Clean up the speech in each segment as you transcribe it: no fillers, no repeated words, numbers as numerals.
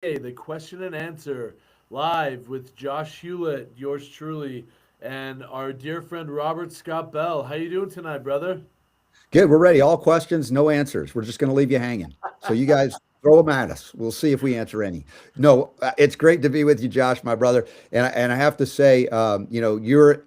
The question and answer live with Josh Hewlett, yours truly, and our dear friend Robert Scott Bell. How you doing tonight, brother? Good. We're ready. All questions, no answers. We're just going to leave you hanging. So you guys throw them at us. We'll see if we answer any. No, it's great to be with you, Josh, my brother. And I have to say, you're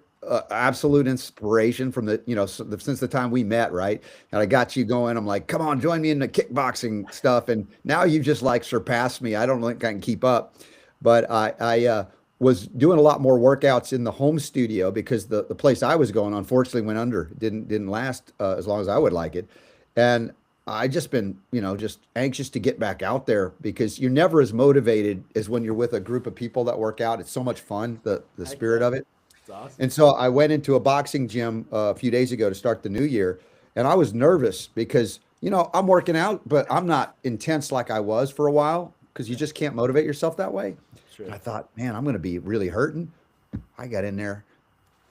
absolute inspiration from since the time we met, right? And I got you going. I'm like, come on, join me in the kickboxing stuff. And now you just like surpassed me. I don't think I can keep up, but I was doing a lot more workouts in the home studio because the place I was going unfortunately went under. It didn't last as long as I would like it, and I just been just anxious to get back out there because you're never as motivated as when you're with a group of people that work out. It's so much fun, the Heck spirit yeah, of it. it's awesome. And so I went into a boxing gym a few days ago to start the new year, and I was nervous because I'm working out, but I'm not intense like I was for a while because you Yeah, just can't motivate yourself that way. And sure. I thought, man, I'm going to be really hurting. I got in there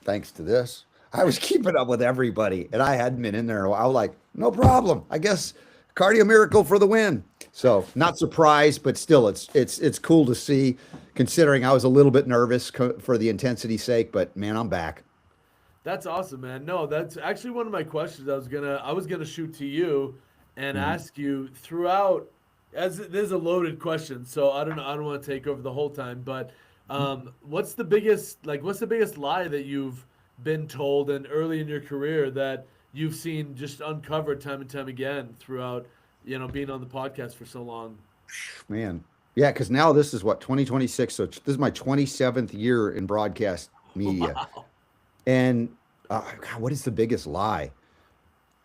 thanks to this. I was keeping up with everybody, and I hadn't been in there in a while. I was like, no problem. I guess cardio miracle for the win. So not surprised, but still, it's cool to see. Considering I was a little bit nervous for the intensity's sake, but man, I'm back. That's awesome, man. No, that's actually one of my questions. I was gonna shoot to you and Mhm. ask you throughout. As this is a loaded question, so I don't want to take over the whole time. But what's the biggest lie that you've been told and early in your career that you've seen just uncovered time and time again throughout being on the podcast for so long? Man, yeah, because now this is what 2026. So this is my 27th year in broadcast media, Wow, and God, what is the biggest lie?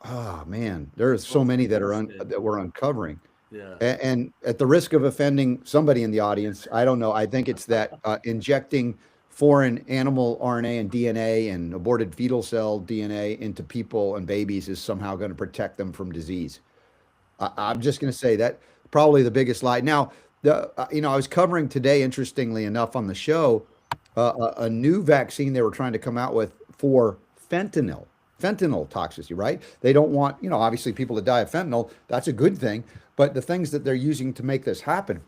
Oh man, there's so most many consistent. that we're uncovering. Yeah. And at the risk of offending somebody in the audience, I don't know. I think it's that injecting foreign animal RNA and DNA and aborted fetal cell DNA into people and babies is somehow going to protect them from disease. I'm just going to say that probably the biggest lie. Now, I was covering today, interestingly enough, on the show, a new vaccine they were trying to come out with for fentanyl toxicity, right? They don't want, obviously people to die of fentanyl. That's a good thing. But the things that they're using to make this happen,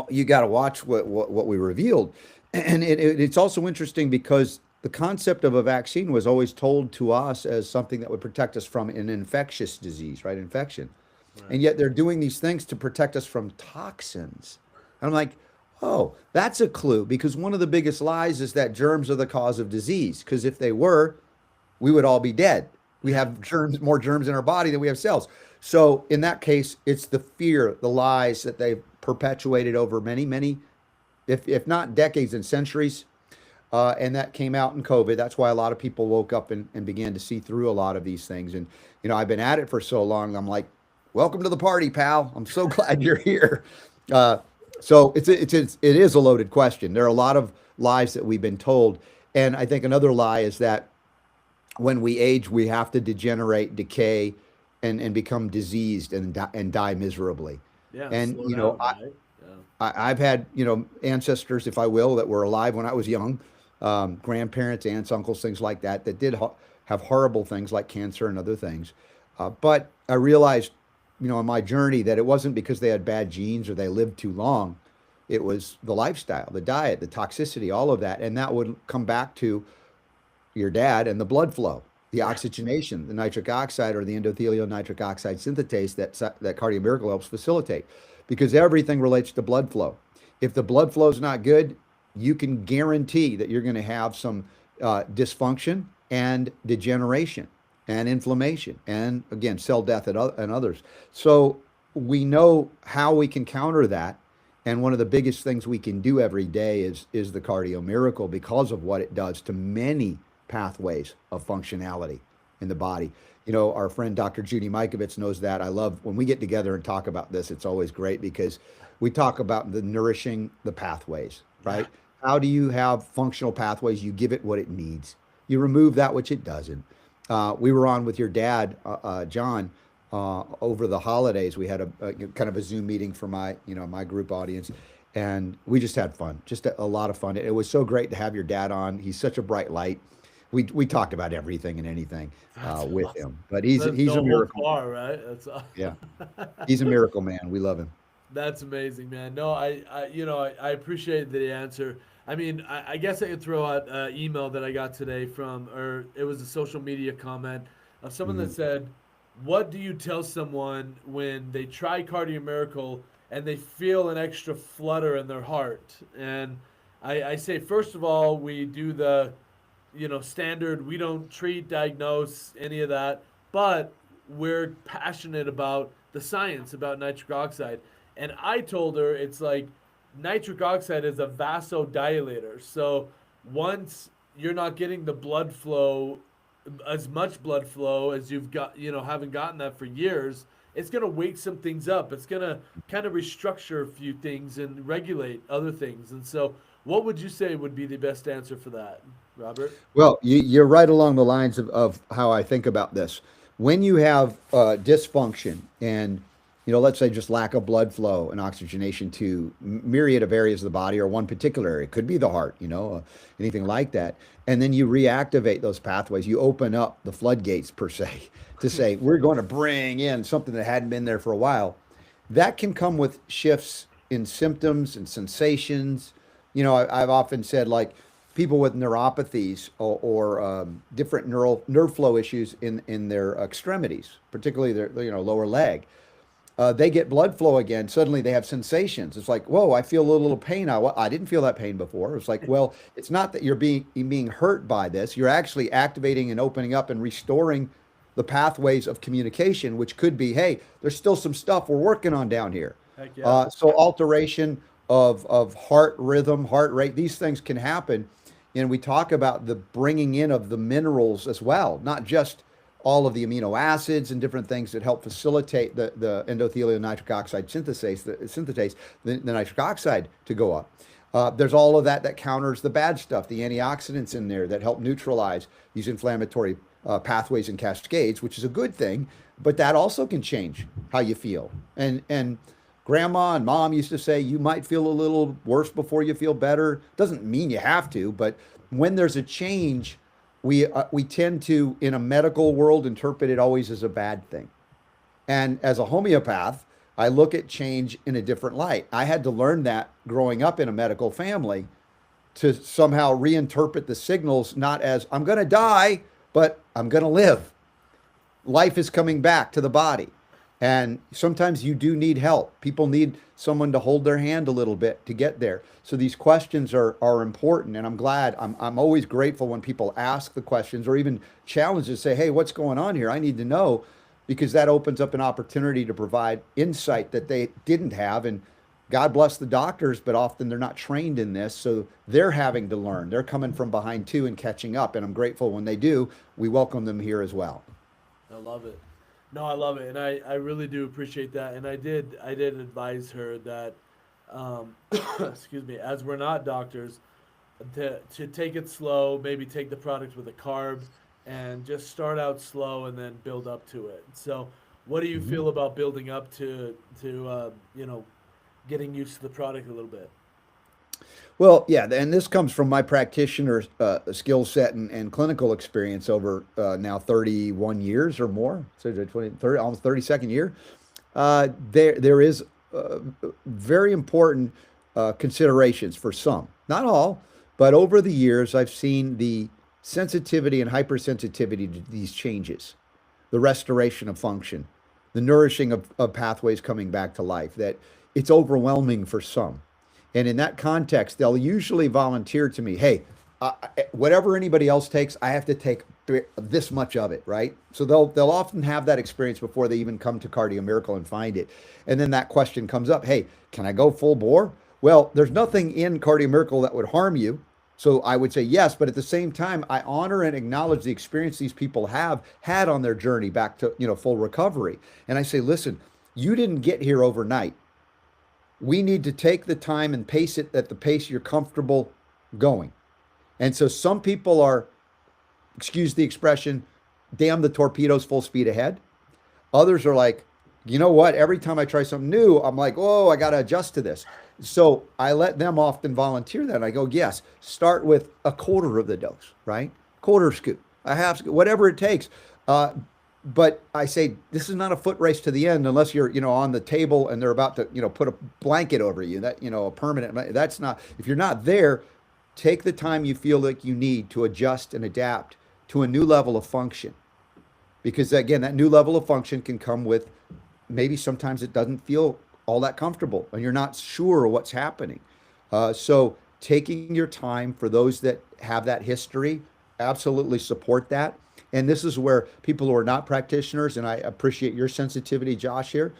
you got to watch what we revealed. And it's also interesting because the concept of a vaccine was always told to us as something that would protect us from an infectious disease, right? Infection. And Right. yet they're doing these things to protect us from toxins. And I'm like, oh, that's a clue because one of the biggest lies is that germs are the cause of disease. Because if they were, we would all be dead. We Yeah. have more germs in our body than we have cells. So in that case, it's the fear, the lies that they've perpetuated over many, if not decades and centuries. And that came out in COVID. That's why a lot of people woke up and began to see through a lot of these things. And, I've been at it for so long. I'm like, welcome to the party, pal. I'm so glad you're here. Uh, so it is a loaded question. There are a lot of lies that we've been told. And I think another lie is that when we age, we have to degenerate, decay, and become diseased and die miserably. Yeah. And Slow down, right? Yeah. I've had ancestors, if I will, that were alive when I was young, grandparents, aunts, uncles, things like that, that did have horrible things like cancer and other things. But I realized, in my journey, that it wasn't because they had bad genes or they lived too long. It was the lifestyle, the diet, the toxicity, all of that, and that would come back to your dad and the blood flow, the Yeah. oxygenation, the nitric oxide or the endothelial nitric oxide synthetase that Cardio Miracle helps facilitate, because everything relates to blood flow. If the blood flow is not good, you can guarantee that you're going to have some dysfunction and degeneration and inflammation and again cell death and others. So we know how we can counter that. And one of the biggest things we can do every day is the cardio miracle because of what it does to many pathways of functionality in the body. Our friend Dr. Judy Mikovits knows that. I love when we get together and talk about this. It's always great because we talk about the nourishing the pathways, Yeah. right? How do you have functional pathways? You give it what it needs. You remove that which it doesn't. We were on with your dad, John, over the holidays. We had a kind of a Zoom meeting for my group audience, and we just had fun, just a lot of fun. It was so great to have your dad on. He's such a bright light. We talked about everything and anything That's with awesome. him, but he's That's he's a no holds miracle. bar, right? That's Yeah, he's a miracle man. We love him. That's amazing, man. No, I appreciate the answer. I mean, I guess I could throw out an email that I got today from, or it was a social media comment of someone that Mhm. said, "What do you tell someone when they try Cardio Miracle and they feel an extra flutter in their heart?" And I say, first of all, we do the standard. We don't treat, diagnose, any of that, but we're passionate about the science about nitric oxide. And I told her it's like nitric oxide is a vasodilator. So once you're not getting the blood flow, as much blood flow as you've got, haven't gotten that for years, it's going to wake some things up. It's going to kind of restructure a few things and regulate other things. And so, what would you say would be the best answer for that, Robert? Well, you're right along the lines of how I think about this. When you have dysfunction and, let's say just lack of blood flow and oxygenation to myriad of areas of the body or one particular area, it could be the heart, anything like that. And then you reactivate those pathways, you open up the floodgates per se to say, we're going to bring in something that hadn't been there for a while. That can come with shifts in symptoms and sensations. I've often said, like, people with neuropathies or different nerve flow issues in their extremities, particularly their lower leg. They get blood flow again. Suddenly they have sensations. It's like, whoa, I feel a little pain. I didn't feel that pain before. It's like, well, it's not that you're being hurt by this. You're actually activating and opening up and restoring the pathways of communication, which could be, hey, there's still some stuff we're working on down here. Heck yeah. So alteration of heart rhythm, heart rate, these things can happen. And we talk about the bringing in of the minerals as well, not just all of the amino acids and different things that help facilitate the endothelial nitric oxide synthetase, the nitric oxide to go up. There's all of that counters the bad stuff, the antioxidants in there that help neutralize these inflammatory pathways and cascades, which is a good thing. But that also can change how you feel. And grandma and mom used to say you might feel a little worse before you feel better. Doesn't mean you have to, but when there's a change, we tend to, in a medical world, interpret it always as a bad thing. And as a homeopath, I look at change in a different light. I had to learn that growing up in a medical family to somehow reinterpret the signals not as I'm going to die, but I'm going to live. Life is coming back to the body. And sometimes you do need help. People need someone to hold their hand a little bit to get there. So these questions are important. And I'm glad, I'm always grateful when people ask the questions or even challenges, say, hey, what's going on here? I need to know, because that opens up an opportunity to provide insight that they didn't have. And God bless the doctors, but often they're not trained in this. So they're having to learn. They're coming from behind too and catching up. And I'm grateful when they do. We welcome them here as well. I love it. No, I love it, and I really do appreciate that. And I did advise her that, excuse me, as we're not doctors, to take it slow, maybe take the product with a carb, and just start out slow and then build up to it. So, what do you Mhm. feel about building up to getting used to the product a little bit? Well, yeah, and this comes from my practitioner skill set and clinical experience over now 31 years or more. So 20, 30, almost 32nd year. There is very important considerations for some, not all, but over the years, I've seen the sensitivity and hypersensitivity to these changes, the restoration of function, the nourishing of pathways coming back to life, that it's overwhelming for some. And in that context, they'll usually volunteer to me, hey, whatever anybody else takes, I have to take this much of it, right? So they'll often have that experience before they even come to Cardio Miracle and find it. And then that question comes up, hey, can I go full bore? Well, there's nothing in Cardio Miracle that would harm you. So I would say yes, but at the same time, I honor and acknowledge the experience these people have had on their journey back to, full recovery. And I say, listen, you didn't get here overnight. We need to take the time and pace it at the pace you're comfortable going. And so some people are, excuse the expression, damn the torpedoes full speed ahead. Others are like, you know what? Every time I try something new, I'm like, oh, I got to adjust to this. So I let them often volunteer that. I go, yes, start with a quarter of the dose, right? Quarter scoop, a half scoop, whatever it takes. but I say this is not a foot race to the end unless you're, on the table and they're about to, put a blanket over you, that, a permanent. That's not, if you're not there, take the time you feel like you need to adjust and adapt to a new level of function. Because again, that new level of function can come with maybe sometimes it doesn't feel all that comfortable and you're not sure what's happening. So taking your time for those that have that history, absolutely support that. And this is where people who are not practitioners, and I appreciate your sensitivity, Josh, here,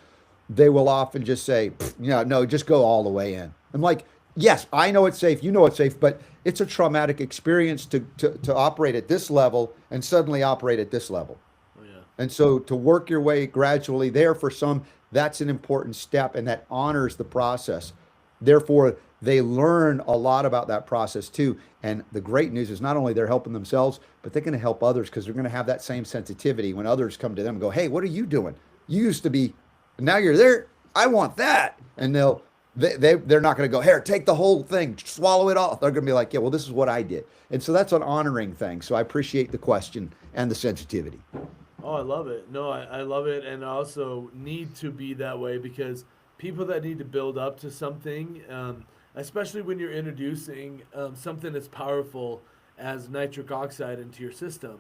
they will often just say, no, just go all the way in. I'm like, yes, I know it's safe, you know it's safe, but it's a traumatic experience to operate at this level and suddenly operate at this level. Oh, yeah. And so to work your way gradually there for some, that's an important step and that honors the process. Therefore, they learn a lot about that process too. And the great news is not only they're helping themselves, but they're going to help others because they're going to have that same sensitivity when others come to them and go, hey, what are you doing? You used to be, now you're there. I want that. And they're not going to go, here, take the whole thing, swallow it all. They're going to be like, yeah, well, this is what I did. And so that's an honoring thing. So I appreciate the question and the sensitivity. Oh, I love it. No, I love it. And I also need to be that way because people that need to build up to something, especially when you're introducing something as powerful as nitric oxide into your system.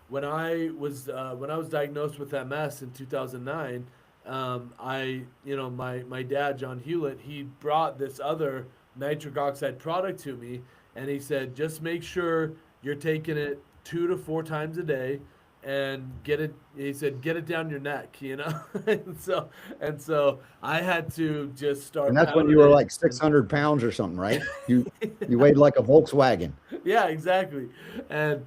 When I was diagnosed with MS in 2009, my dad, John Hewlett, he brought this other nitric oxide product to me, and he said, just make sure you're taking it 2 to 4 times a day. And he said, get it down your neck, and so I had to just start. And that's when you were like 600 pounds or something, right? You weighed like a Volkswagen. Yeah, exactly. And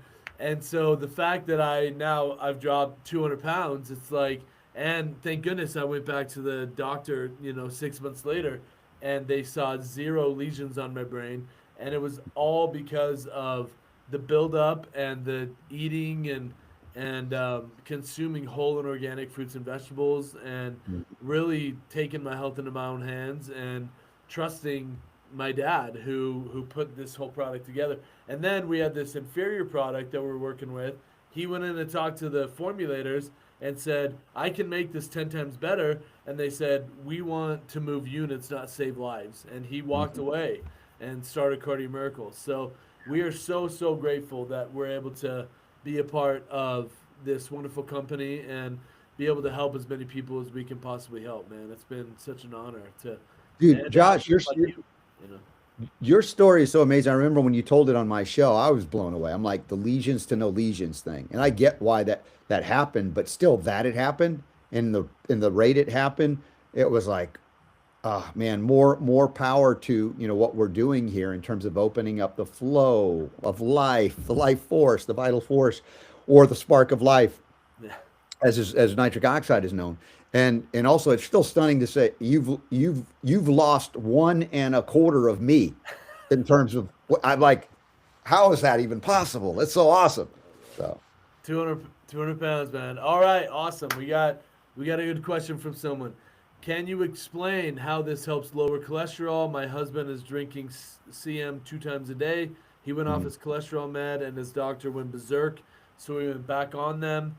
so the fact that I've dropped 200 pounds, it's like, and thank goodness I went back to the doctor, 6 months later, and they saw 0 lesions on my brain, and it was all because of the buildup and the eating and consuming whole and organic fruits and vegetables and really taking my health into my own hands and trusting my dad who put this whole product together. And then we had this inferior product that we're working with. He went in and talked to the formulators and said, I can make this 10 times better. And they said, we want to move units, not save lives. And he walked away and started Cardio Miracles. So we are so, so grateful that we're able to be a part of this wonderful company and be able to help as many people as we can possibly help, man. It's been such an honor to. Dude, Josh, your story is so amazing. I remember when you told it on my show, I was blown away. I'm like, the lesions to no lesions thing. And I get why that happened, but still that it happened in the rate it happened, it was like, man, more power to, what we're doing here in terms of opening up the flow of life, the life force, the vital force, or the spark of life, as nitric oxide is known. And also it's still stunning to say you've lost 1 1/4 of me in terms of what I'm like, how is that even possible? It's so awesome. So 200 pounds, man. All right, awesome. We got a good question from someone. Can you explain how this helps lower cholesterol? My husband is drinking CM 2 times a day. He went off his cholesterol med and his doctor went berserk, so we went back on them.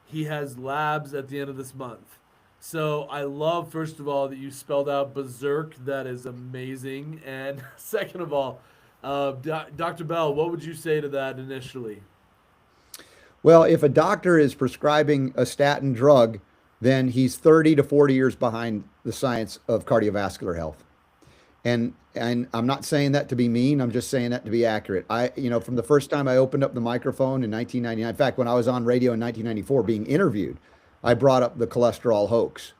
He has labs at the end of this month. So I love, first of all, that you spelled out berserk. That is amazing. And second of all, Dr. Bell, what would you say to that initially? Well, if a doctor is prescribing a statin drug, then he's 30 to 40 years behind the science of cardiovascular health. And I'm not saying that to be mean. I'm just saying that to be accurate. From the first time I opened up the microphone in 1999, in fact, when I was on radio in 1994 being interviewed, I brought up the cholesterol hoax.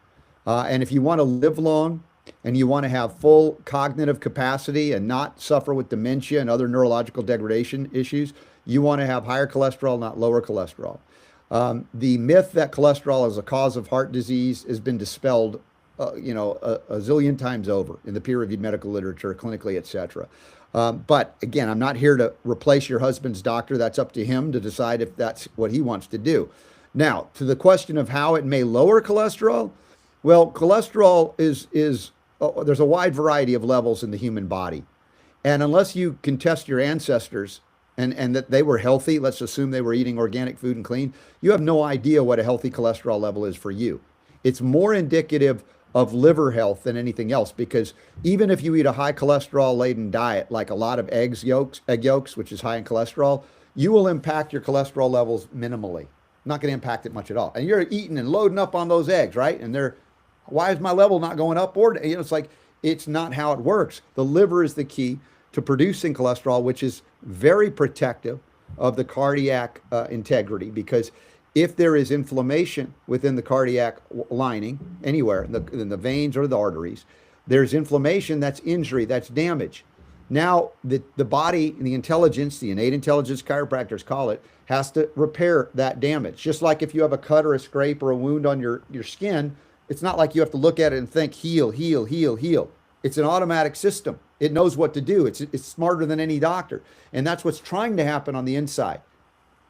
And if you want to live long and you want to have full cognitive capacity and not suffer with dementia and other neurological degradation issues, you want to have higher cholesterol, not lower cholesterol. The myth that cholesterol is a cause of heart disease has been dispelled, a zillion times over in the peer-reviewed medical literature, clinically, etc. But again, I'm not here to replace your husband's doctor. That's up to him to decide if that's what he wants to do. Now, to the question of how it may lower cholesterol, well, cholesterol is there's a wide variety of levels in the human body. And unless you can test your ancestors and that they were healthy, let's assume they were eating organic food and clean, you have no idea what a healthy cholesterol level is for you. It's more indicative of liver health than anything else, because even if you eat a high cholesterol laden diet, like a lot of egg yolks, which is high in cholesterol, you will impact your cholesterol levels minimally. Not going to impact it much at all. And you're eating and loading up on those eggs, right? And why is my level not going up? Or, it's like, it's not how it works. The liver is the key to producing cholesterol, which is very protective of the cardiac integrity, because if there is inflammation within the cardiac lining anywhere in the veins or the arteries, there's inflammation, that's injury, that's damage. Now, the body, the intelligence, the innate intelligence, chiropractors call it, has to repair that damage. Just like if you have a cut or a scrape or a wound on your skin, it's not like you have to look at it and think, heal, heal, heal, heal. It's an automatic system. It knows what to do. It's smarter than any doctor. And that's what's trying to happen on the inside.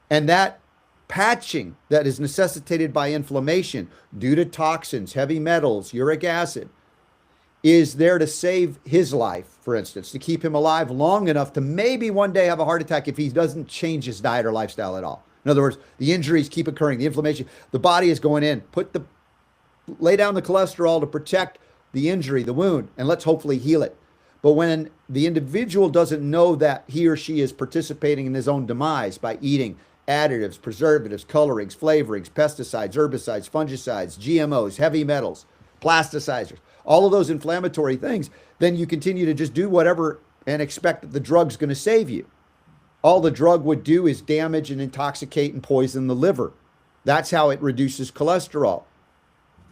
And that patching that is necessitated by inflammation due to toxins, heavy metals, uric acid, is there to save his life, for instance, to keep him alive long enough to maybe one day have a heart attack if he doesn't change his diet or lifestyle at all. In other words, the injuries keep occurring, the inflammation, the body is going in, lay down the cholesterol to protect the injury, the wound, and let's hopefully heal it. But when the individual doesn't know that he or she is participating in his own demise by eating additives, preservatives, colorings, flavorings, pesticides, herbicides, fungicides, GMOs, heavy metals, plasticizers, all of those inflammatory things, then you continue to just do whatever and expect that the drug's going to save you. All the drug would do is damage and intoxicate and poison the liver. That's how it reduces cholesterol,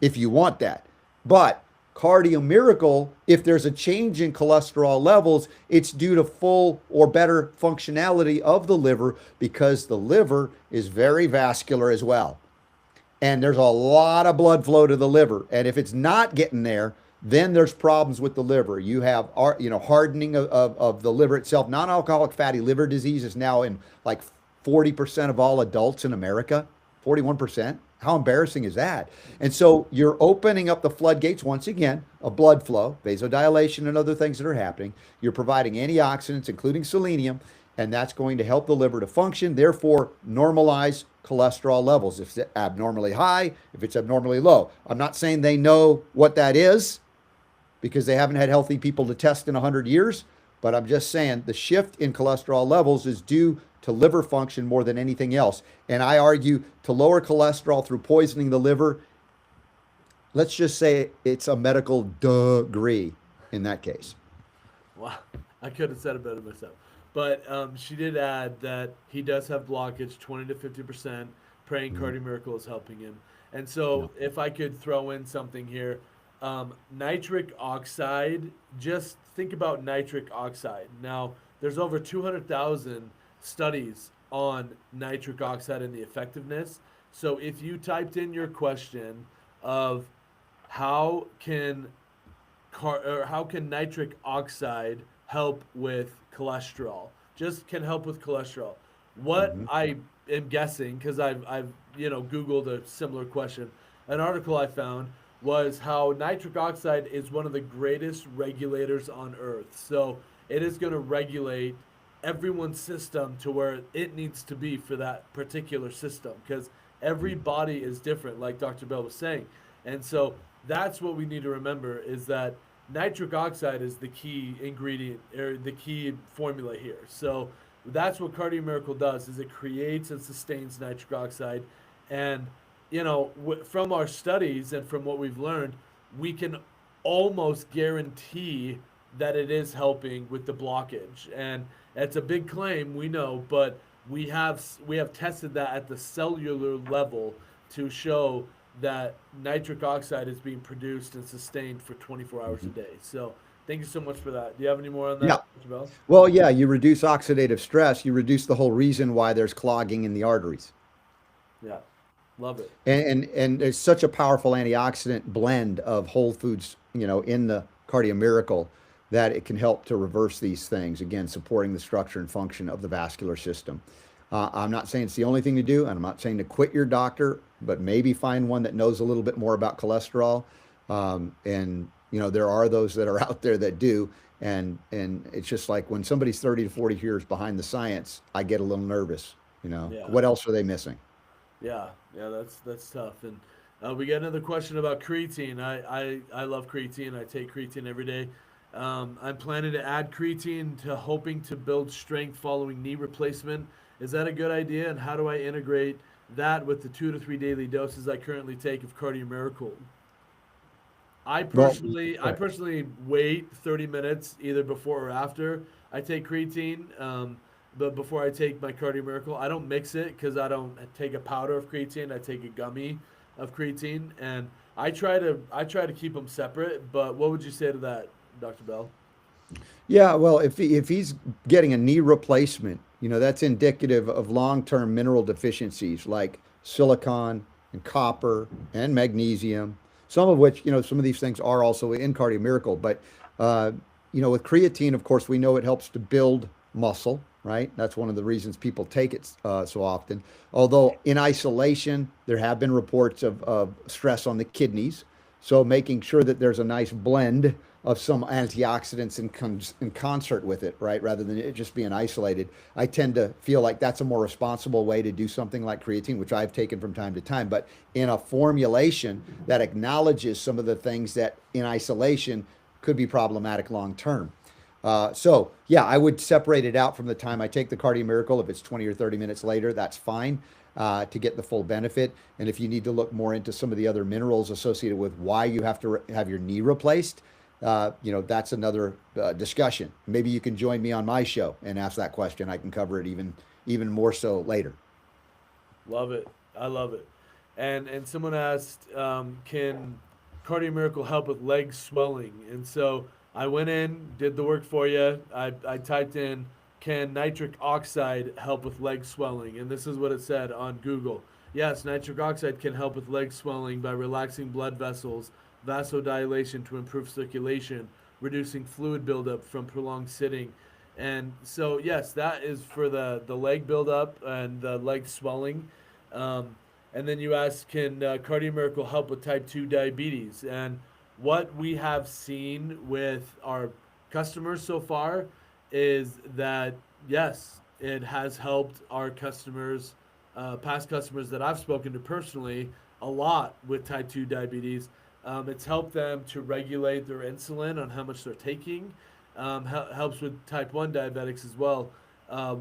if you want that. But Cardio Miracle, if there's a change in cholesterol levels, it's due to full or better functionality of the liver, because the liver is very vascular as well. And there's a lot of blood flow to the liver. And if it's not getting there, then there's problems with the liver. You have, hardening of the liver itself. Non-alcoholic fatty liver disease is now in like 40% of all adults in America, 41%. How embarrassing is that? And so you're opening up the floodgates once again of blood flow, vasodilation, and other things that are happening. You're providing antioxidants, including selenium, and that's going to help the liver to function, therefore normalize cholesterol levels. If it's abnormally high, if it's abnormally low. I'm not saying they know what that is, because they haven't had healthy people to test in 100 years, but I'm just saying the shift in cholesterol levels is due to liver function more than anything else. And I argue to lower cholesterol through poisoning the liver, let's just say it's a medical degree in that case. Wow, I could have said it better myself. But she did add that he does have blockage, 20 to 50%. Praying Cardio Miracle is helping him. And so if I could throw in something here, nitric oxide, just think about nitric oxide. Now, there's over 200,000 studies on nitric oxide and the effectiveness. So if you typed in your question of how can nitric oxide help with cholesterol, just can help with cholesterol, what I am guessing, because I've Googled a similar question, an article I found was how nitric oxide is one of the greatest regulators on earth. So it is going to regulate everyone's system to where it needs to be for that particular system, because every body is different, like Dr. Bell was saying. And so that's what we need to remember, is that nitric oxide is the key ingredient, or the key formula here. So that's what Cardio Miracle does, is it creates and sustains nitric oxide. And from our studies and from what we've learned, we can almost guarantee that it is helping with the blockage. And it's a big claim, we know, but we have tested that at the cellular level to show that nitric oxide is being produced and sustained for 24 hours a day. So thank you so much for that. Do you have any more on that, Mr. Bell? Well, yeah, you reduce oxidative stress. You reduce the whole reason why there's clogging in the arteries. Yeah, love it. And there's such a powerful antioxidant blend of whole foods, in the Cardio Miracle, that it can help to reverse these things, again, supporting the structure and function of the vascular system. I'm not saying it's the only thing to do, and I'm not saying to quit your doctor, but maybe find one that knows a little bit more about cholesterol, and there are those that are out there that do. And it's just like when somebody's 30 to 40 years behind the science, I get a little nervous. Yeah. What else are they missing? Yeah, yeah, that's tough. And we got another question about creatine. I love creatine. I take creatine every day. I'm planning to add creatine to hoping to build strength following knee replacement. Is that a good idea? And how do I integrate that with the 2 to 3 daily doses I currently take of Cardio Miracle? I Well, personally, I right. personally wait 30 minutes either before or after I take creatine. But before I take my Cardio Miracle, I don't mix it because I don't take a powder of creatine. I take a gummy of creatine, and I try to keep them separate. But what would you say to that, Dr. Bell? Yeah, well, if he's getting a knee replacement, that's indicative of long-term mineral deficiencies like silicon and copper and magnesium, some of which, some of these things are also in Cardio Miracle. But uh, with creatine, of course, we know it helps to build muscle, right? That's one of the reasons people take it so often. Although in isolation, there have been reports of stress on the kidneys. So making sure that there's a nice blend of some antioxidants in concert with it, right? Rather than it just being isolated. I tend to feel like that's a more responsible way to do something like creatine, which I've taken from time to time, but in a formulation that acknowledges some of the things that in isolation could be problematic long term. So yeah, I would separate it out from the time I take the Cardio Miracle. If it's 20 or 30 minutes later, that's fine to get the full benefit. And if you need to look more into some of the other minerals associated with why you have to have your knee replaced, that's another discussion. Maybe you can join me on my show and ask that question. I can cover it even more so later. Love it. I love it. And someone asked, can Cardio Miracle help with leg swelling? And so I went in, did the work for you. I typed in, can nitric oxide help with leg swelling? And this is what it said on Google. Yes, nitric oxide can help with leg swelling by relaxing blood vessels, vasodilation to improve circulation, reducing fluid buildup from prolonged sitting. And so, yes, that is for the leg buildup and the leg swelling. Um, and then you ask, can Cardio Miracle help with type 2 diabetes? And what we have seen with our customers so far is that, yes, it has helped our customers, past customers that I've spoken to personally, a lot with type 2 diabetes. It's helped them to regulate their insulin on how much they're taking. Helps with type 1 diabetics as well,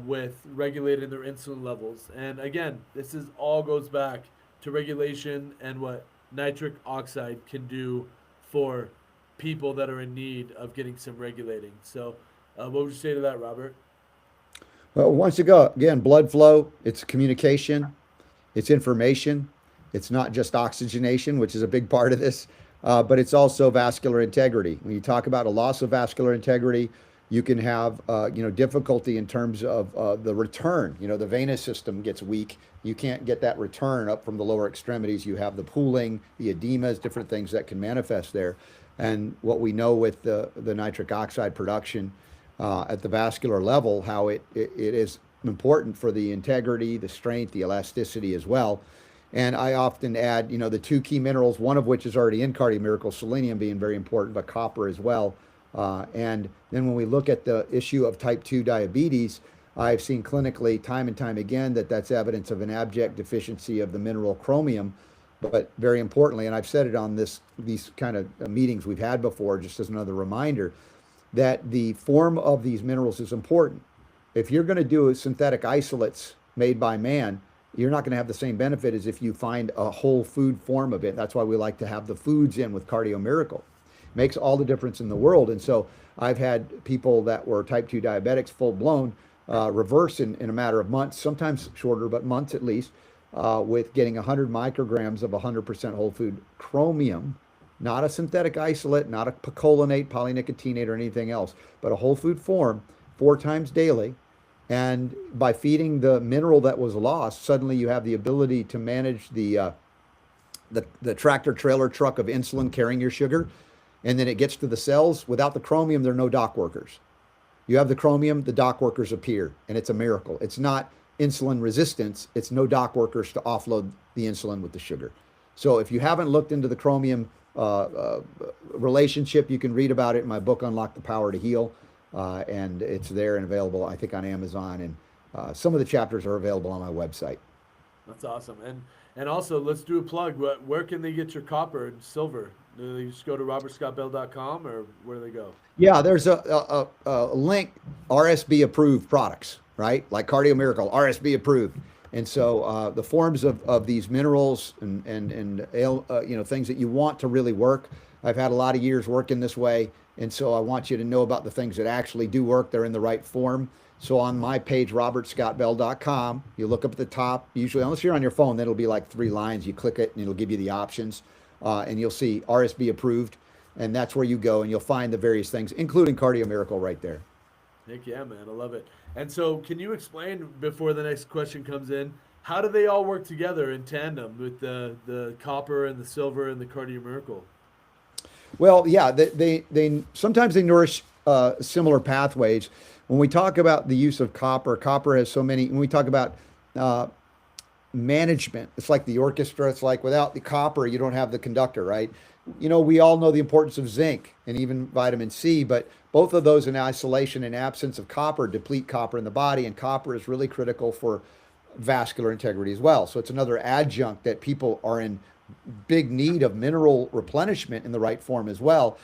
with regulating their insulin levels. And again, this is all goes back to regulation and what nitric oxide can do for people that are in need of getting some regulating. So, what would you say to that, Robert? Well, once again, blood flow, it's communication, it's information. It's not just oxygenation, which is a big part of this, but it's also vascular integrity. When you talk about a loss of vascular integrity, you can have difficulty in terms of the return. The venous system gets weak. You can't get that return up from the lower extremities. You have the pooling, the edemas, different things that can manifest there. And what we know with the nitric oxide production at the vascular level, how it is important for the integrity, the strength, the elasticity as well. And I often add, the two key minerals, one of which is already in Cardio Miracle, selenium being very important, but copper as well. And then when we look at the issue of type 2 diabetes, I've seen clinically time and time again that that's evidence of an abject deficiency of the mineral chromium. But very importantly, and I've said it on these kind of meetings we've had before, just as another reminder, that the form of these minerals is important. If you're going to do synthetic isolates made by man, you're not going to have the same benefit as if you find a whole food form of it. That's why we like to have the foods in with Cardio Miracle. Makes all the difference in the world. And so I've had people that were type 2 diabetics full blown reverse in a matter of months, sometimes shorter, but months at least, with getting 100 micrograms of 100% whole food chromium, not a synthetic isolate, not a picolinate, polynicotinate, or anything else, but a whole food form 4 times daily. And by feeding the mineral that was lost, suddenly you have the ability to manage the tractor trailer truck of insulin carrying your sugar, and then it gets to the cells. Without the chromium, there are no dock workers. You have the chromium, the dock workers appear, and it's a miracle. It's not insulin resistance, it's no dock workers to offload the insulin with the sugar. So if you haven't looked into the chromium relationship. You can read about it in my book, Unlock the Power to Heal. And it's there and available, I think, on Amazon. And some of the chapters are available on my website. That's awesome. And also, let's do a plug. Where can they get your copper and silver? Do they just go to robertscottbell.com, or where do they go? Yeah, there's a link, RSB approved products, right? Like Cardio Miracle, RSB approved. And so the forms of these minerals and things that you want to really work. I've had a lot of years working this way. And so I want you to know about the things that actually do work. They're in the right form. So on my page, robertscottbell.com, you look up at the top, usually, unless you're on your phone, then it'll be like 3 lines. You click it and it'll give you the options. And you'll see RSB approved. And that's where you go and you'll find the various things, including Cardio Miracle right there. Heck yeah, man. I love it. And so can you explain, before the next question comes in, how do they all work together in tandem with the copper and the silver and the Cardio Miracle? Well, yeah, they sometimes they nourish similar pathways. When we talk about the use of copper, copper has so many. When we talk about management, it's like the orchestra. It's like without the copper, you don't have the conductor, right? You know, we all know the importance of zinc and even vitamin C, but both of those in isolation and absence of copper deplete copper in the body, and copper is really critical for vascular integrity as well. So it's another adjunct that people are in big need of mineral replenishment in the right form as well.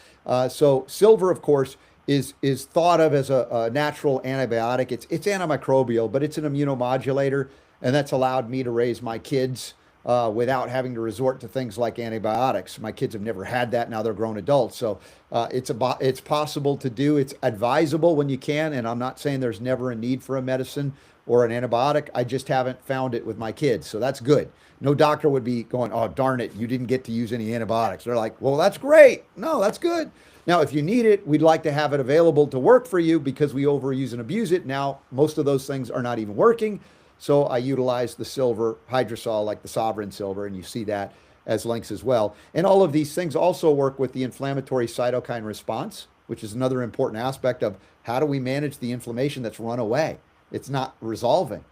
So silver, of course, is thought of as a natural antibiotic. It's antimicrobial, but it's an immunomodulator, and that's allowed me to raise my kids without having to resort to things like antibiotics. My kids have never had that. Now they're grown adults. So it's possible to do. It's advisable when you can. And I'm not saying there's never a need for a medicine or an antibiotic. I just haven't found it with my kids. So that's good. No doctor would be going, oh, darn it, you didn't get to use any antibiotics. They're like, well, that's great. No, that's good. Now, if you need it, we'd like to have it available to work for you because we overuse and abuse it. Now, most of those things are not even working. So I utilize the silver hydrosol, like the Sovereign Silver, and you see that as links as well. And all of these things also work with the inflammatory cytokine response, which is another important aspect of how do we manage the inflammation that's run away. It's not resolving.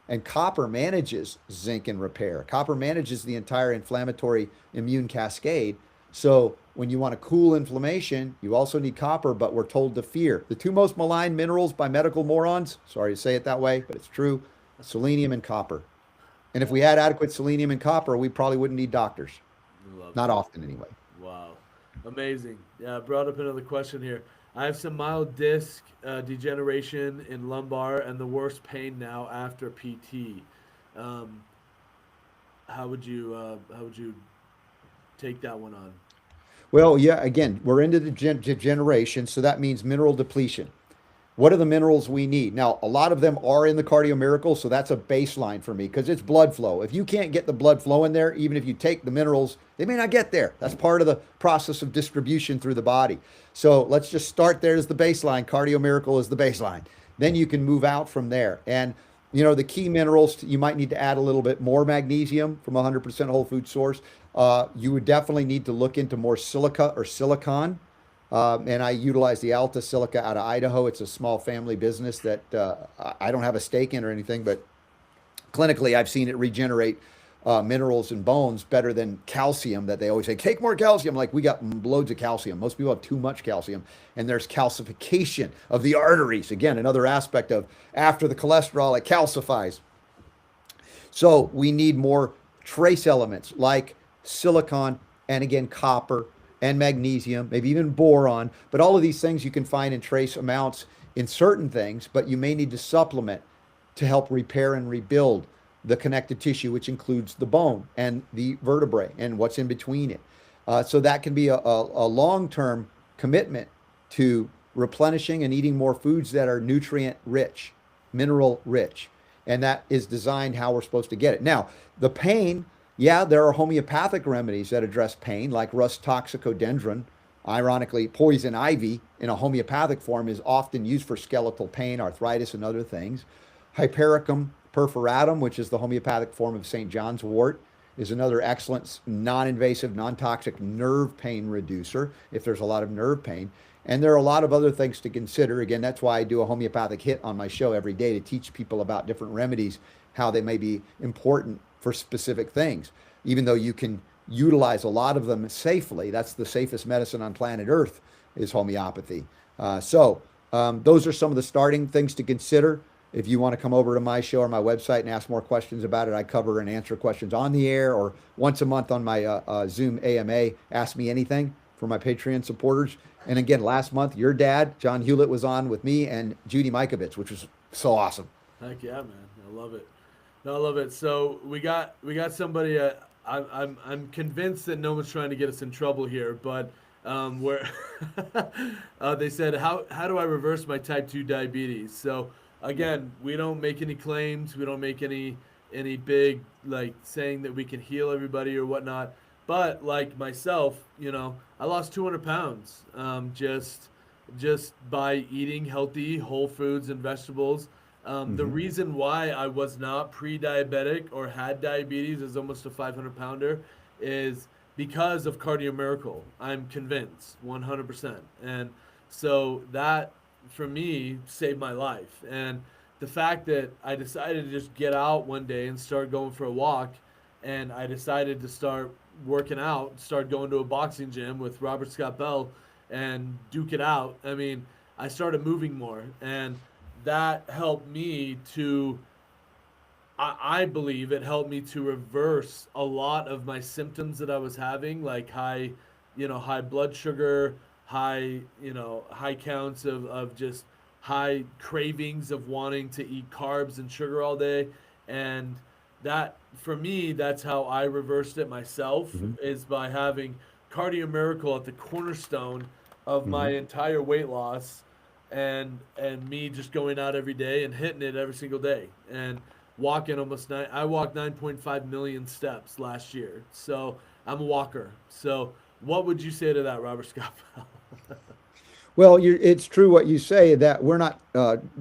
And copper manages zinc and repair. Copper manages the entire inflammatory immune cascade. So when you want to cool inflammation, you also need copper, but we're told to fear. The 2 most maligned minerals by medical morons, sorry to say it that way, but it's true, selenium and copper. And if we had adequate selenium and copper, we probably wouldn't need doctors. Not often anyway. Wow. Amazing. Yeah, I brought up another question here. I have some mild disc degeneration in lumbar and the worst pain now after PT. How would you take that one on? Well, yeah, again, we're into the degeneration, so that means mineral depletion. What are the minerals we need? Now, a lot of them are in the Cardio Miracle, so that's a baseline for me because it's blood flow. If you can't get the blood flow in there, even if you take the minerals, they may not get there. That's part of the process of distribution through the body. So let's just start there as the baseline. Cardio Miracle is the baseline. Then you can move out from there. And, you know, the key minerals, you might need to add a little bit more magnesium from 100% whole food source. You would definitely need to look into more silica or silicon. And I utilize the Alta Silica out of Idaho. It's a small family business that I don't have a stake in or anything, but clinically I've seen it regenerate minerals and bones better than calcium that they always say, take more calcium. Like we got loads of calcium. Most people have too much calcium, and there's calcification of the arteries. Again, another aspect of after the cholesterol, it calcifies. So we need more trace elements like silicon and again, copper and magnesium, maybe even boron, but all of these things you can find in trace amounts in certain things, but you may need to supplement to help repair and rebuild the connective tissue, which includes the bone and the vertebrae and what's in between it. So that can be a long-term commitment to replenishing and eating more foods that are nutrient rich, mineral rich. And that is designed how we're supposed to get it. Now, the pain, yeah, there are homeopathic remedies that address pain, like Rus toxicodendron. Ironically, poison ivy in a homeopathic form is often used for skeletal pain, arthritis, and other things. Hypericum perforatum, which is the homeopathic form of St. John's wort, is another excellent non-invasive, non-toxic nerve pain reducer if there's a lot of nerve pain. And there are a lot of other things to consider. Again, that's why I do a homeopathic hit on my show every day to teach people about different remedies, how they may be important for specific things. Even though you can utilize a lot of them safely. That's the safest medicine on planet Earth is homeopathy. Those are some of the starting things to consider. If you want to come over to my show or my website and ask more questions about it, I cover and answer questions on the air or once a month on my Zoom AMA, Ask Me Anything for my Patreon supporters. And again, last month, your dad, John Hewlett, was on with me and Judy Mikovits, which was so awesome. Heck yeah, man! I love it. No, I love it. So we got somebody. I'm convinced that no one's trying to get us in trouble here, but where they said how do I reverse my type 2 diabetes? So again, we don't make any claims. We don't make any big like saying that we can heal everybody or whatnot. But like myself, I lost 200 pounds just by eating healthy whole foods and vegetables. The reason why I was not pre-diabetic or had diabetes as almost a 500-pounder is because of Cardio Miracle. I'm convinced 100%. And so that, for me, saved my life. And the fact that I decided to just get out one day and start going for a walk, and I decided to start working out, start going to a boxing gym with Robert Scott Bell and duke it out. I mean, I started moving more, and that helped me to, I believe it helped me to reverse a lot of my symptoms that I was having, like high blood sugar, high counts of just high cravings of wanting to eat carbs and sugar all day. And that, for me, that's how I reversed it myself, is by having Cardio Miracle at the cornerstone of my entire weight loss, and me just going out every day and hitting it every single day and walking I walked 9.5 million steps last year. So I'm a walker. So what would you say to that, Robert Scott Bell? Well, it's true what you say, that we're not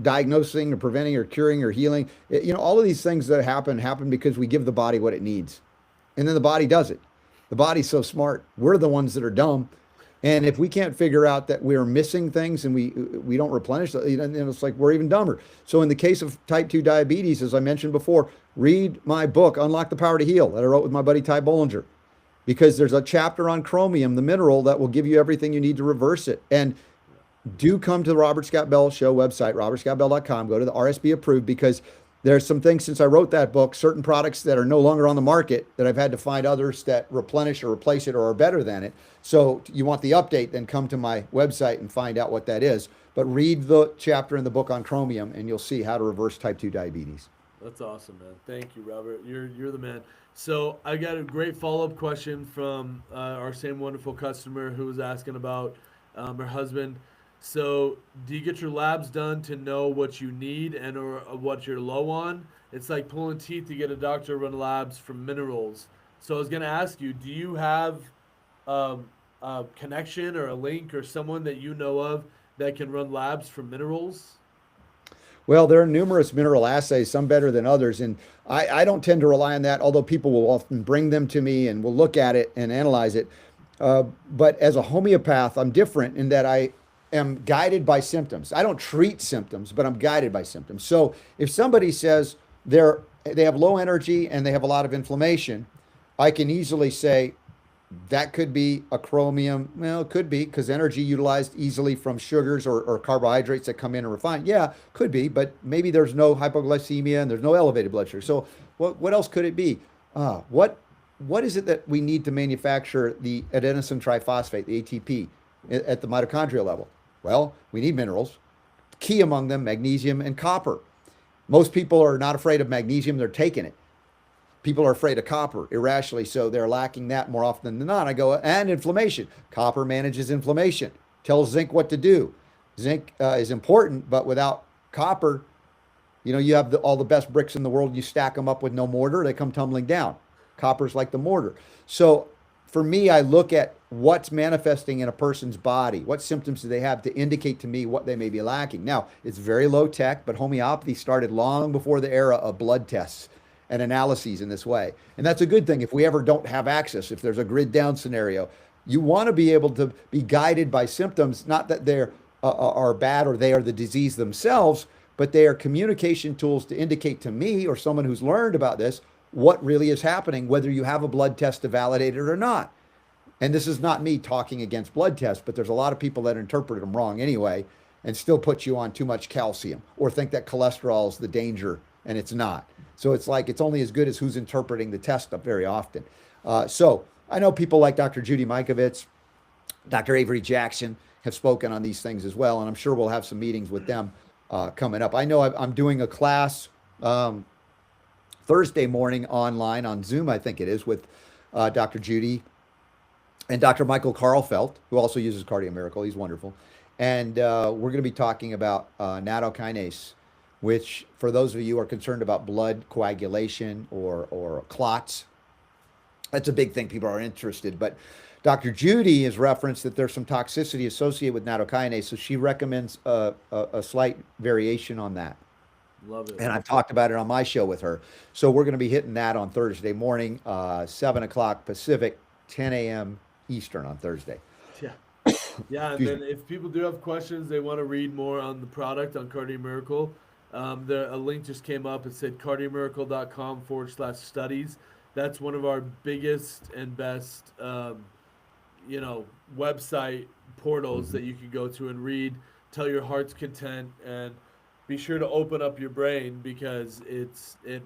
diagnosing or preventing or curing or healing. All of these things that happen because we give the body what it needs. And then the body does it. The body's so smart. We're the ones that are dumb. And if we can't figure out that we're missing things and we don't replenish, it's like we're even dumber. So in the case of type 2 diabetes, as I mentioned before, read my book, Unlock the Power to Heal, that I wrote with my buddy Ty Bollinger, because there's a chapter on chromium, the mineral, that will give you everything you need to reverse it. And do come to the Robert Scott Bell Show website, robertscottbell.com. Go to the RSB approved, because there's some things since I wrote that book, certain products that are no longer on the market, that I've had to find others that replenish or replace it or are better than it. So you want the update, then come to my website and find out what that is. But read the chapter in the book on chromium and you'll see how to reverse type 2 diabetes. That's awesome, man. Thank you, Robert. You're the man. So I got a great follow-up question from our same wonderful customer who was asking about her husband. So do you get your labs done to know what you need and or what you're low on? It's like pulling teeth to get a doctor to run labs for minerals. So I was going to ask you, do you have a connection or a link or someone that you know of that can run labs for minerals? Well, there are numerous mineral assays, some better than others. And I don't tend to rely on that, although people will often bring them to me and we'll look at it and analyze it. But as a homeopath, I'm different in that I am guided by symptoms. I don't treat symptoms, but I'm guided by symptoms. So if somebody says they have low energy and they have a lot of inflammation, I can easily say that could be a chromium. Well, it could be, because energy utilized easily from sugars or carbohydrates that come in and refine. Yeah, could be, but maybe there's no hypoglycemia and there's no elevated blood sugar. So what else could it be? What is it that we need to manufacture the adenosine triphosphate, the ATP, at the mitochondrial level? Well, we need minerals, key among them magnesium and copper. Most people are not afraid of magnesium, they're taking it. People are afraid of copper irrationally, so they're lacking that more often than not. I go, and inflammation. Copper manages inflammation, tells zinc what to do. Zinc is important, but without copper, you have all the best bricks in the world, you stack them up with no mortar, they come tumbling down. Copper's like the mortar. So for me, I look at what's manifesting in a person's body, what symptoms do they have to indicate to me what they may be lacking. Now, it's very low tech, but homeopathy started long before the era of blood tests and analyses in this way. And that's a good thing if we ever don't have access, if there's a grid down scenario. You want to be able to be guided by symptoms, not that they're are bad or they are the disease themselves, but they are communication tools to indicate to me or someone who's learned about this what really is happening, whether you have a blood test to validate it or not. And this is not me talking against blood tests, but there's a lot of people that interpret them wrong anyway and still put you on too much calcium or think that cholesterol is the danger, and it's not. So it's like it's only as good as who's interpreting the test up very often. So I know people like Dr. Judy Mikovits, Dr. Avery Jackson have spoken on these things as well, and I'm sure we'll have some meetings with them coming up. I know I'm doing a class Thursday morning online on Zoom, I think it is, with Dr. Judy and Dr. Michael Karlfeldt, who also uses Cardio Miracle. He's wonderful. And we're going to be talking about nattokinase, which, for those of you who are concerned about blood coagulation or clots, that's a big thing. People are interested. But Dr. Judy has referenced that there's some toxicity associated with nattokinase, so she recommends a slight variation on that. Love it. And I've talked about it on my show with her. So we're going to be hitting that on Thursday morning, 7 o'clock Pacific, 10 a.m. Eastern on Thursday. Yeah. Yeah, and then if people do have questions, they want to read more on the product on Cardio Miracle, a link just came up. It said cardiomiracle.com/studies. That's one of our biggest and best, website portals that you can go to and read, tell your heart's content, and be sure to open up your brain because it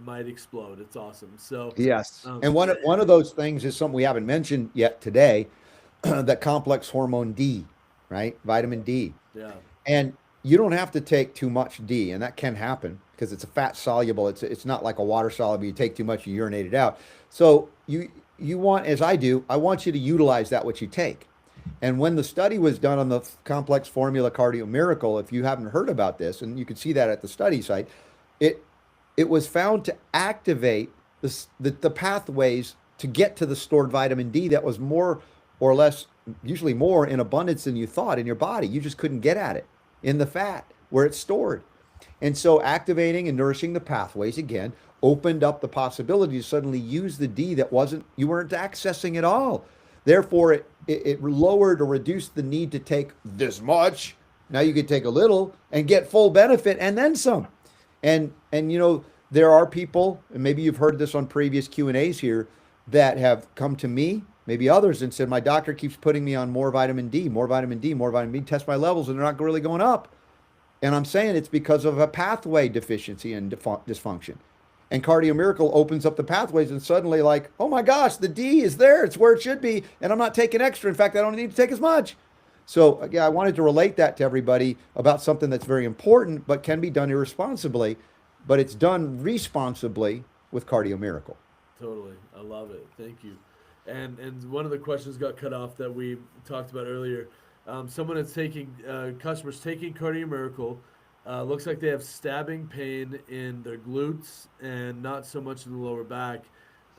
might explode. It's awesome. So yes, and one of those things is something we haven't mentioned yet today, that complex hormone D, right? Vitamin D. Yeah. And you don't have to take too much D, and that can happen because it's a fat soluble. It's not like a water soluble. You take too much, you urinate it out. So you want, as I do, I want you to utilize that what you take. And when the study was done on the complex formula Cardio Miracle, if you haven't heard about this, and you can see that at the study site, it was found to activate the pathways to get to the stored vitamin D that was more or less, usually more in abundance than you thought in your body. You just couldn't get at it in the fat where it's stored. And so activating and nourishing the pathways again opened up the possibility to suddenly use the D that you weren't accessing at all. Therefore, it lowered or reduced the need to take this much. Now you could take a little and get full benefit and then some. And there are people, and maybe you've heard this on previous Q&As here, that have come to me, maybe others, and said, my doctor keeps putting me on more vitamin D, more vitamin D, more vitamin D, test my levels, and they're not really going up. And I'm saying it's because of a pathway deficiency and dysfunction. And Cardio Miracle opens up the pathways, and suddenly, like, oh my gosh, the D is there. It's where it should be. And I'm not taking extra. In fact, I don't need to take as much. So, yeah, I wanted to relate that to everybody about something that's very important, but can be done irresponsibly. But it's done responsibly with Cardio Miracle. Totally. I love it. Thank you. And one of the questions got cut off that we talked about earlier. Someone is customers taking Cardio Miracle. Looks like they have stabbing pain in their glutes and not so much in the lower back.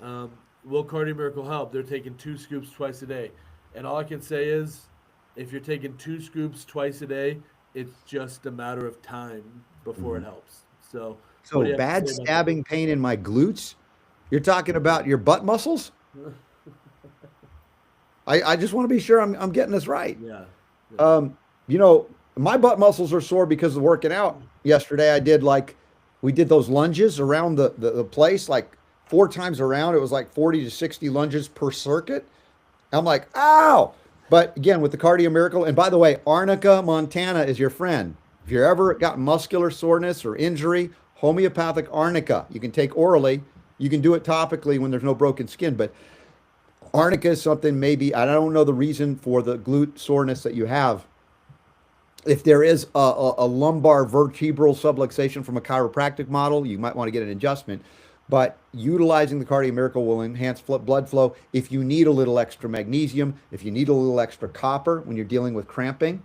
Will Cardio Miracle help? They're taking 2 scoops twice a day. And all I can say is, if you're taking 2 scoops twice a day, it's just a matter of time before it helps. So bad stabbing pain in my glutes? You're talking about your butt muscles? I just want to be sure I'm getting this right. Yeah. My butt muscles are sore because of working out. Yesterday we did those lunges around the place, like 4 times around. It was like 40 to 60 lunges per circuit. I'm like, ow! But again, with the Cardio Miracle, and by the way, Arnica Montana is your friend. If you're ever got muscular soreness or injury, homeopathic Arnica, you can take orally. You can do it topically when there's no broken skin, but Arnica is something maybe, I don't know the reason for the glute soreness that you have. If there is a lumbar vertebral subluxation from a chiropractic model, you might want to get an adjustment. But utilizing the Cardio Miracle will enhance blood flow. If you need a little extra magnesium, if you need a little extra copper when you're dealing with cramping,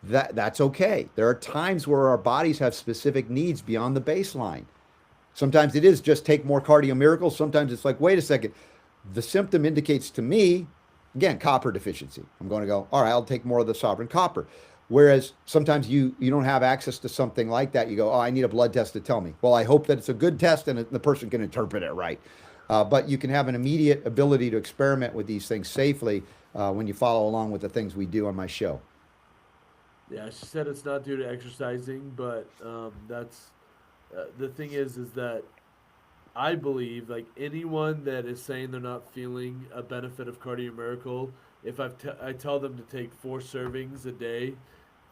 that's okay. There are times where our bodies have specific needs beyond the baseline. Sometimes it is just take more Cardio Miracle. Sometimes it's like, wait a second. The symptom indicates to me, again, copper deficiency. I'm going to go, all right, I'll take more of the Sovereign Copper. Whereas sometimes you don't have access to something like that. You go, oh, I need a blood test to tell me. Well, I hope that it's a good test and the person can interpret it right. But you can have an immediate ability to experiment with these things safely when you follow along with the things we do on my show. Yeah, she said it's not due to exercising, but that's the thing is that I believe like anyone that is saying they're not feeling a benefit of Cardio Miracle, if I tell them to take 4 servings a day,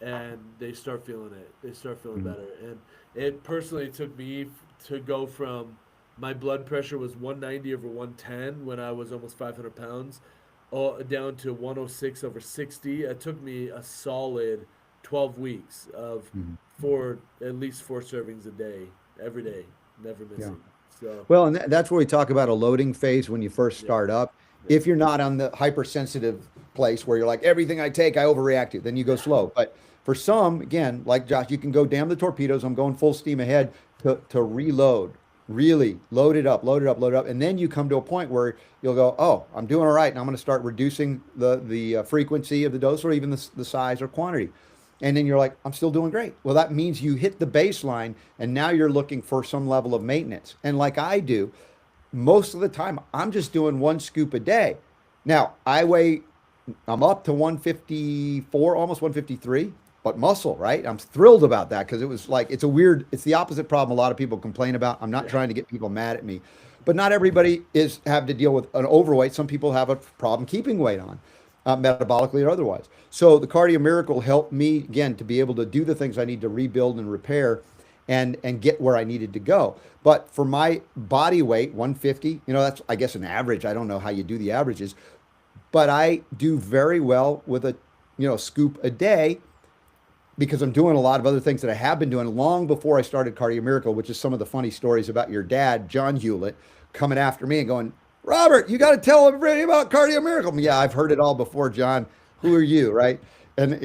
and they start feeling it, they start feeling Mhm. better. And it personally took me to go from my blood pressure was 190 over 110 when I was almost 500 pounds, all down to 106 over 60. It took me a solid 12 weeks of Mhm. at least 4 servings a day, every day, never Yeah. missing. So Well, and that's where we talk about a loading phase when you first yeah, start up. yeah, If you're not on the hypersensitive place where you're like, everything I take, I overreact to, then you go yeah, slow. But for some, again, like Josh, you can go damn the torpedoes. I'm going full steam ahead to reload, really load it up, load it up, load it up. And then you come to a point where you'll go, oh, I'm doing all right. And I'm going to start reducing the frequency of the dose or even the size or quantity. And then you're like, I'm still doing great. Well, that means you hit the baseline and now you're looking for some level of maintenance. And like I do, most of the time, I'm just doing 1 scoop a day. Now, I'm up to 154, almost 153, but muscle, right? I'm thrilled about that because it was like, it's the opposite problem a lot of people complain about. I'm not yeah. trying to get people mad at me, but not everybody have to deal with an overweight. Some people have a problem keeping weight on, metabolically or otherwise. So the Cardio Miracle helped me again to be able to do the things I need to rebuild and repair and get where I needed to go. But for my body weight, 150, that's I guess an average. I don't know how you do the averages, but I do very well with a scoop a day because I'm doing a lot of other things that I have been doing long before I started Cardio Miracle, which is some of the funny stories about your dad, John Hewlett, coming after me and going, Robert, you got to tell everybody about Cardio Miracle. Yeah, I've heard it all before, John. Who are you, right? And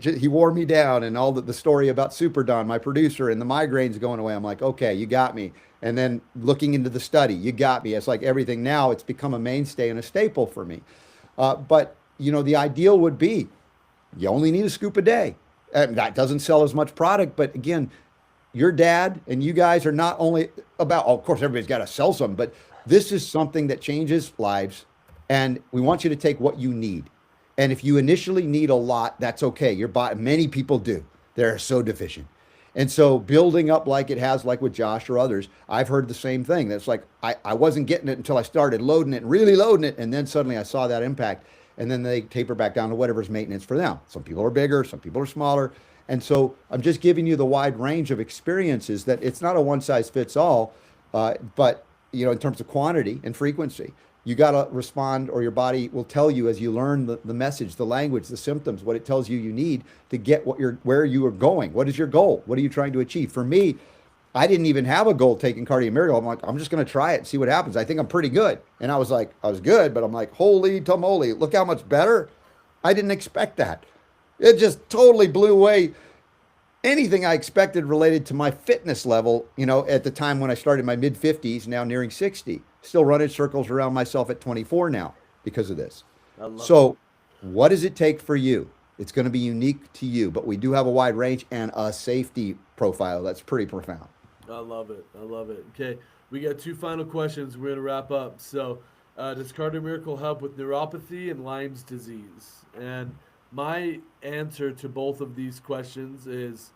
he wore me down, and all the story about Super Don, my producer, and the migraines going away. I'm like, okay, you got me. And then looking into the study, you got me. It's like everything now, it's become a mainstay and a staple for me. But the ideal would be you only need a scoop a day. And that doesn't sell as much product, but again, your dad and you guys are not only about, oh, of course, everybody's got to sell some, but this is something that changes lives. And we want you to take what you need. And if you initially need a lot, that's okay. Your body, many people do. They're so deficient. And so building up like it has, like with Josh or others, I've heard the same thing. That's like, I wasn't getting it until I started loading it, really loading it. And then suddenly I saw that impact. And then they taper back down to whatever's maintenance for them. Some people are bigger, some people are smaller. And so I'm just giving you the wide range of experiences that it's not a one size fits all, but in terms of quantity and frequency, you got to respond or your body will tell you as you learn the message, the language, the symptoms, what it tells you need to get where you are going. What is your goal? What are you trying to achieve? For me, I didn't even have a goal taking Cardio Miracle. I'm like, I'm just going to try it and see what happens. I think I'm pretty good. And I was like, I was good, but I'm like, holy tamale, look how much better. I didn't expect that. It just totally blew away anything I expected related to my fitness level, at the time when I started my mid 50s, now nearing 60. Still running circles around myself at 24 now because of this. I love it. So, what does it take for you? It's going to be unique to you, but we do have a wide range and a safety profile that's pretty profound. I love it. I love it. Okay, we got 2 final questions. We're gonna wrap up. So, does Cardio Miracle help with neuropathy and Lyme's disease? And my answer to both of these questions is,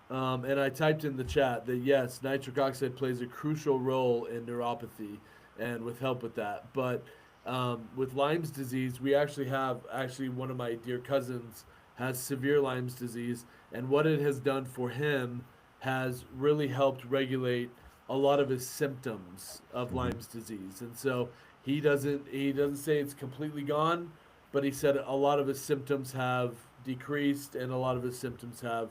and I typed in the chat that yes, nitric oxide plays a crucial role in neuropathy and with help with that. But with Lyme's disease, we actually one of my dear cousins has severe Lyme's disease, and what it has done for him has really helped regulate a lot of his symptoms of Lyme's disease. And so he doesn't say it's completely gone, but he said a lot of his symptoms have decreased and a lot of his symptoms have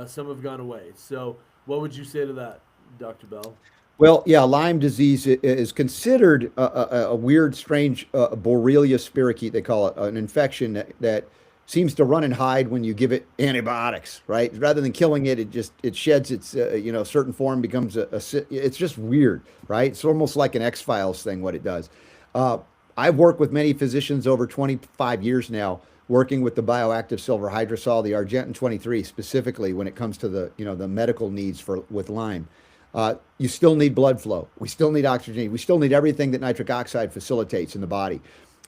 some have gone away. So what would you say to that, Dr. Bell? Well, yeah, Lyme disease is considered a weird, strange Borrelia spirochete, they call it, an infection that seems to run and hide when you give it antibiotics, right? Rather than killing it, it sheds its certain form, becomes it's just weird, right? It's almost like an X-Files thing, what it does. Uh, I've worked with many physicians over 25 years now, working with the bioactive silver hydrosol, the Argentin 23 specifically when it comes to the medical needs for with Lyme. You still need blood flow. We still need oxygen. We still need everything that nitric oxide facilitates in the body.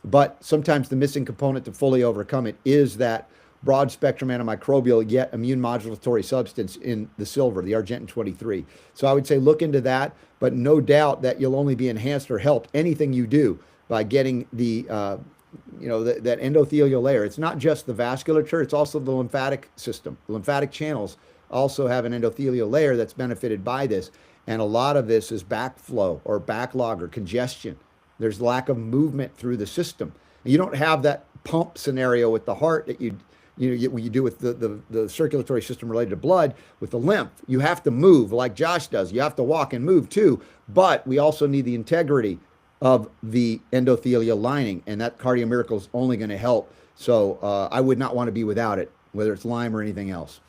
But sometimes the missing component to fully overcome it is that broad spectrum antimicrobial yet immune modulatory substance in the silver, the Argentin 23. So I would say look into that, but no doubt that you'll only be enhanced or helped anything you do by getting the that endothelial layer. It's not just the vasculature, it's also the lymphatic system. The lymphatic channels also have an endothelial layer that's benefited by this. And a lot of this is backflow or backlog or congestion. There's lack of movement through the system. You don't have that pump scenario with the heart that you do with the circulatory system related to blood. With the lymph, you have to move like Josh does. You have to walk and move too. But we also need the integrity of the endothelial lining, and that Cardio Miracle is only going to help. So I would not want to be without it, whether it's Lyme or anything else.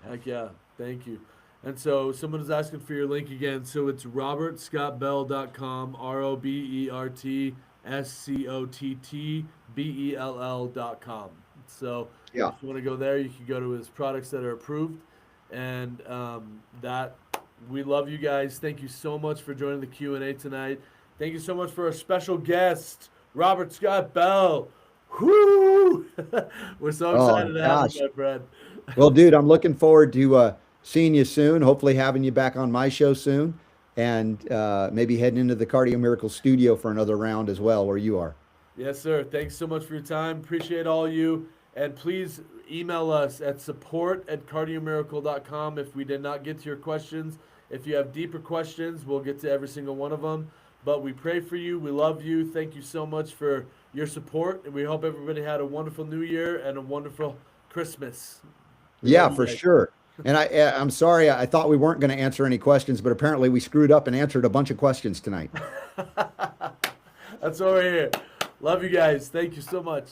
Heck yeah. Thank you. And so someone is asking for your link again. So it's robertscottbell.com, RobertScottBell.com. So Yeah. if you want to go there, you can go to his products that are approved. And that we love you guys. Thank you so much for joining the Q&A tonight. Thank you so much for our special guest, Robert Scott Bell. Whoo! We're so excited to have you, my friend. Well, dude, I'm looking forward to seeing you soon. Hopefully having you back on my show soon, and maybe heading into the Cardio Miracle studio for another round as well, where you are. Yes, sir. Thanks so much for your time. Appreciate all you. And please email us at support@cardiomiracle.com if we did not get to your questions. If you have deeper questions, we'll get to every single one of them. But we pray for you. We love you. Thank you so much for your support. And we hope everybody had a wonderful New Year and a wonderful Christmas. Yeah, for sure. And I'm sorry, I thought we weren't going to answer any questions, but apparently we screwed up and answered a bunch of questions tonight. That's over here. Love you guys. Thank you so much.